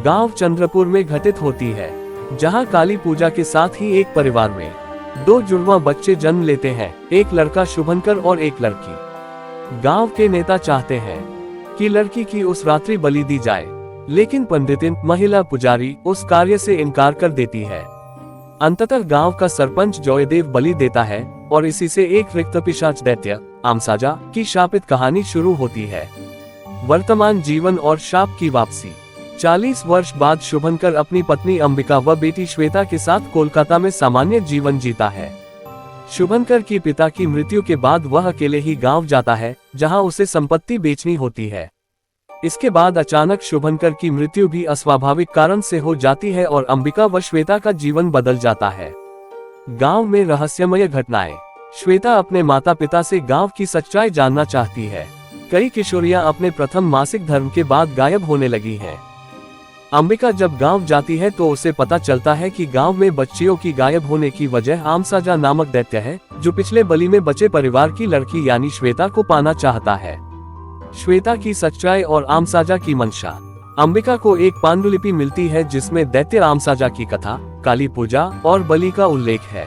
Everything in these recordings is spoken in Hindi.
गांव चंद्रपुर में घटित होती है, जहां काली पूजा के साथ ही एक परिवार में 2 जुड़वा बच्चे जन्म लेते हैं, एक लड़का शुभंकर और एक लड़की। गांव के नेता चाहते हैं कि लड़की की उस रात्रि बलि दी जाए, लेकिन पंडितिन महिला पुजारी उस कार्य से इनकार कर देती है। अंततः गांव का सरपंच जयदेव बलि देता है और इसी से एक रिक्त पिशाच दैत्य आमसाजा की शापित कहानी शुरू होती है। वर्तमान जीवन और शाप की वापसी। 40 वर्ष बाद शुभंकर अपनी पत्नी अंबिका व बेटी श्वेता के साथ कोलकाता में सामान्य जीवन जीता है। शुभंकर की पिता की मृत्यु के बाद वह अकेले ही गांव जाता है, जहां उसे संपत्ति बेचनी होती है। इसके बाद अचानक शुभंकर की मृत्यु भी अस्वाभाविक कारण से हो जाती है और अंबिका व श्वेता का जीवन बदल जाता है। गांव में रहस्यमय घटनाएं। श्वेता अपने माता पिता से गांव की सच्चाई जानना चाहती है। कई किशोरियां अपने प्रथम मासिक धर्म के बाद गायब होने लगी हैं। अंबिका जब गांव जाती है तो उसे पता चलता है कि गांव में बच्चियों की गायब होने की वजह आमसाजा नामक दैत्य है, जो पिछले बलि में बचे परिवार की लड़की यानी श्वेता को पाना चाहता है। श्वेता की सच्चाई और आमसाजा की मंशा। अंबिका को एक पांडुलिपि मिलती है जिसमें दैत्य आमसाजा की कथा, काली पूजा और बलि का उल्लेख है।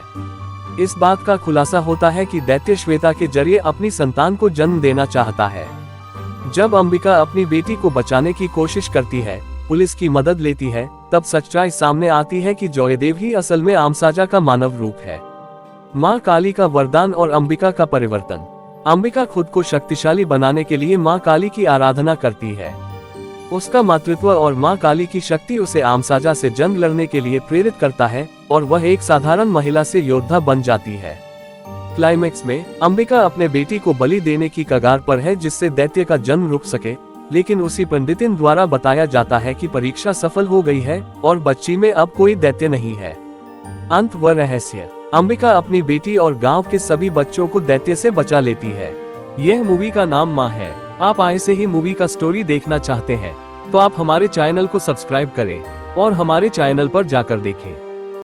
इस बात का खुलासा होता है कि दैत्य श्वेता के जरिए अपनी संतान को जन्म देना चाहता है। जब अंबिका अपनी बेटी को बचाने की कोशिश करती है, पुलिस की मदद लेती है, तब सच्चाई सामने आती है कि जयदेव ही असल में आमसाजा का मानव रूप है। माँ काली का वरदान और अंबिका का परिवर्तन। अंबिका खुद को शक्तिशाली बनाने के लिए माँ काली की आराधना करती है। उसका मातृत्व और माँ काली की शक्ति उसे आमसाजा से जंग लड़ने के लिए प्रेरित करता है और वह एक साधारण महिला से योद्धा बन जाती है। क्लाइमेक्स में अंबिका अपने बेटी को बलि देने की कगार पर है जिससे दैत्य का जन्म रुक सके, लेकिन उसी पंडितिन द्वारा बताया जाता है कि परीक्षा सफल हो गई है और बच्ची में अब कोई दैत्य नहीं है। अंत व रहस्य। अंबिका अपनी बेटी और गांव के सभी बच्चों को दैत्य से बचा लेती है। यह मूवी का नाम माँ है। आप ऐसे ही मूवी का स्टोरी देखना चाहते हैं तो आप हमारे चैनल को सब्सक्राइब करें और हमारे चैनल पर जाकर देखें।